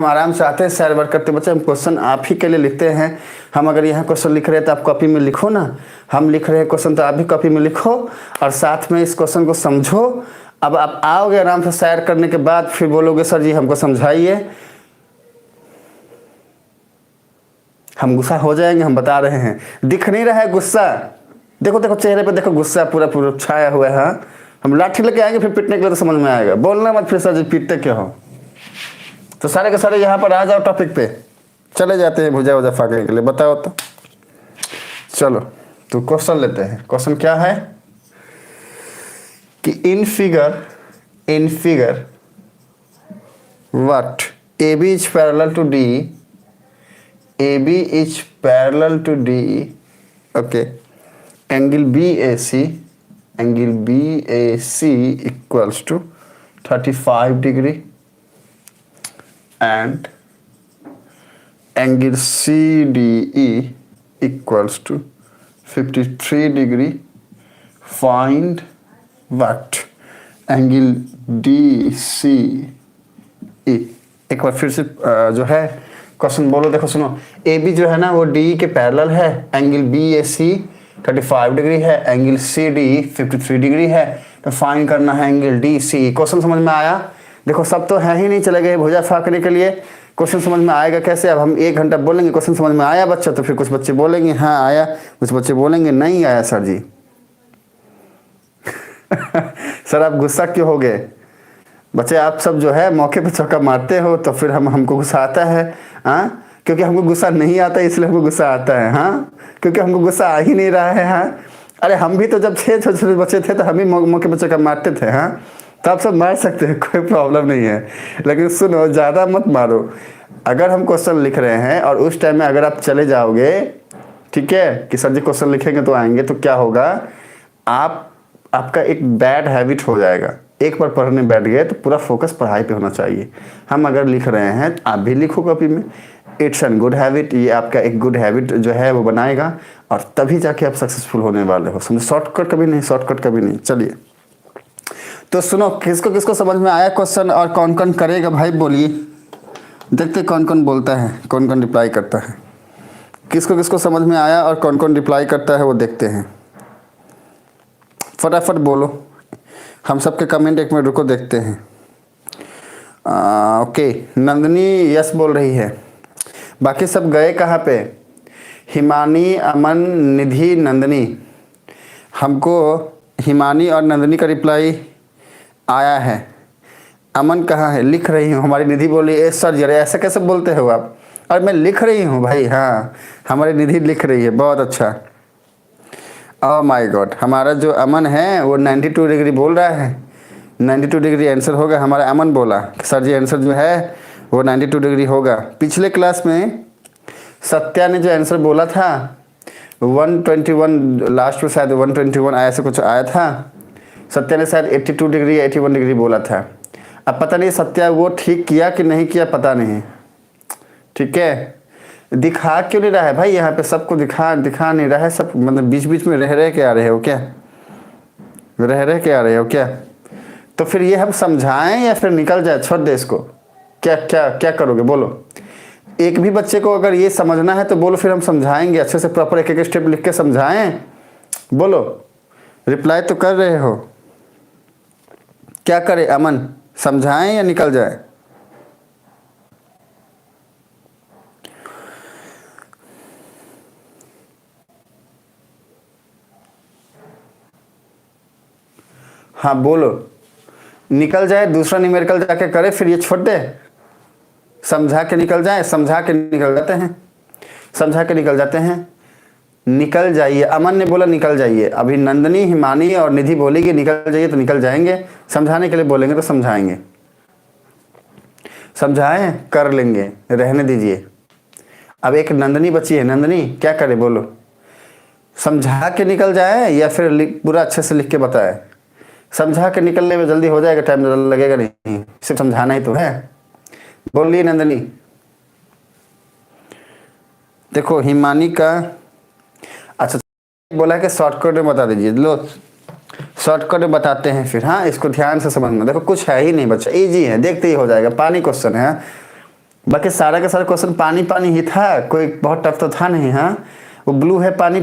हम आराम से आते हैं शेयर वर्क करते बच्चे। हम क्वेश्चन आप ही के लिए लिखते हैं। हम अगर यहाँ क्वेश्चन लिख रहे हैं तो आप कॉपी में लिखो ना। हम लिख रहे हैं क्वेश्चन तो आप भी कॉपी में लिखो और साथ में इस क्वेश्चन को समझो। अब आप आओगे आराम से शेयर करने के बाद फिर बोलोगे सर जी हमको समझाइए। हम गुस्सा हो जाएंगे, हम बता रहे हैं। दिख नहीं रहा है गुस्सा? देखो देखो चेहरे पे देखो, गुस्सा पूरा पूरा छाया हुआ है। हम लाठी लेके आएंगे फिर पीटने के लिए तो समझ में आएगा। बोलना मत फिर सर जी पीटते क्यों हो। तो सारे के सारे यहाँ पर आ जाओ, टॉपिक पे चले जाते हैं भुजा वुजा फाड़ने के लिए। बताओ तो चलो तो क्वेश्चन लेते हैं। क्वेश्चन क्या है कि in figure what AB is parallel to D, AB is parallel to D, okay, angle BAC equals to 35 degree and angle CDE equals to 53 degree. Find what angle DCE। एक बार फिर से जो है क्वेश्चन बोलो। देखो सुनो, AB जो है ना वो DE के पैरेलल है, एंगल BAC 35 डिग्री है, एंगल CDE 53 डिग्री है। तो फाइंड करना है एंगल DCE। क्वेश्चन समझ में आया? देखो सब तो है ही नहीं, चले गए भुजा फाँकने के लिए। क्वेश्चन समझ में आएगा कैसे? अब हम 1 घंटा बोलेंगे क्वेश्चन समझ में आया बच्चा, तो फिर कुछ बच्चे बोलेंगे हाँ आया, कुछ बच्चे बोलेंगे नहीं आया सर जी। सर आप गुस्सा क्यों हो गए? बच्चे आप सब जो है मौके पे चौका मारते हो तो फिर हमको गुस्सा आता है। हाँ, क्योंकि हमको गुस्सा नहीं आता इसलिए हमको गुस्सा आता है। हाँ, क्योंकि हमको गुस्सा आ ही नहीं रहा है। हाँ, अरे हम भी तो जब थे छोटे छोटे बच्चे थे तो हम ही मौके पे चौका मारते थे। हाँ, तो आप सब मार सकते हैं, कोई प्रॉब्लम नहीं है। लेकिन सुनो, ज़्यादा मत मारो। अगर हम क्वेश्चन लिख रहे हैं और उस टाइम में अगर आप चले जाओगे, ठीक है, कि सर जी क्वेश्चन लिखेंगे तो आएंगे, तो क्या होगा, आपका एक बैड हैबिट हो जाएगा। एक बार पढ़ने बैठ गए तो पूरा फोकस पढ़ाई पे होना चाहिए। हम अगर लिख रहे हैं आप भी लिखो कॉपी में। It's an good habit. ये आपका एक गुड हैबिट जो है वो बनाएगा और तभी जाके आप सक्सेसफुल होने वाले हो। समझो, शॉर्टकट कभी नहीं। चलिए तो सुनो, किसको किसको समझ में आया क्वेश्चन और कौन कौन करेगा भाई बोलिए। देखते कौन कौन बोलता है, कौन कौन रिप्लाई करता है। किसको किसको समझ में आया और कौन कौन रिप्लाई करता है वो देखते हैं। फटाफट बोलो, हम सबके कमेंट एक मिनट रुको देखते हैं। ओके, नंदनी यस बोल रही है। बाकी सब गए कहाँ पे? हिमानी, अमन, निधि, नंदनी। हमको हिमानी और नंदनी का रिप्लाई आया है। अमन कहाँ है? लिख रही हूँ। हमारी निधि बोली ए सर जी, अरे ऐसे कैसे बोलते हो आप? और मैं लिख रही हूँ भाई। हाँ, हमारी निधि लिख रही है, बहुत अच्छा। ओह माय गॉड, हमारा जो अमन है वो 92 डिग्री बोल रहा है। 92 डिग्री आंसर होगा। हमारा अमन बोला सर जी आंसर जो है वो 92 डिग्री होगा। पिछले क्लास में सत्या ने जो आंसर बोला था 121, लास्ट में शायद 121 ऐसे कुछ आया था। सत्या ने शायद 82 डिग्री 81 डिग्री बोला था। अब पता नहीं सत्या वो ठीक किया कि नहीं किया, पता नहीं। ठीक है, दिखा क्यों नहीं रहा है भाई? यहाँ पे सबको दिखा नहीं रहा है। सब मतलब बीच बीच में रह के आ रहे हो क्या? रह के आ रहे हो क्या? तो फिर ये हम समझाएं या फिर निकल जाए, छोड़ दे इसको? क्या क्या क्या करोगे बोलो? एक भी बच्चे को अगर ये समझना है तो बोलो, फिर हम समझाएंगे अच्छे से, प्रॉपर एक एक स्टेप लिख के समझाएं। बोलो, रिप्लाई तो कर रहे हो। क्या करे अमन, समझाएं या निकल जाए? हाँ बोलो, निकल जाए, दूसरा न्यूमेरिकल जाके करे, फिर ये छोड़ दे। समझा के निकल जाए, समझा के निकल जाते हैं, समझा के निकल जाते हैं। निकल जाइए, अमन ने बोला निकल जाइए। अभी नंदनी, हिमानी और निधि बोलेगी निकल जाइए तो निकल जाएंगे। समझाने के लिए बोलेंगे तो समझाएंगे। समझाएं, कर लेंगे, रहने दीजिए। अब एक नंदनी बची है। नंदनी क्या करे बोलो? समझा के निकल जाए या फिर पूरा अच्छे से लिख के बताए? समझा के निकलने में जल्दी हो जाएगा, टाइम ज़्यादा लगेगा नहीं, सिर्फ समझाना ही तो है। बोलिए नंदनी। देखो हिमानी का अच्छा बोला कि शॉर्टकट में बता दीजिए। लो शॉर्टकट में बताते हैं फिर। हाँ, इसको ध्यान से समझना। देखो कुछ है ही नहीं बच्चा, इजी है, देखते ही हो जाएगा। पानी क्वेश्चन है, बाकी सारा का सारा क्वेश्चन पानी पानी ही था, कोई बहुत टफ तो था नहीं। हाँ, वो ब्लू है पानी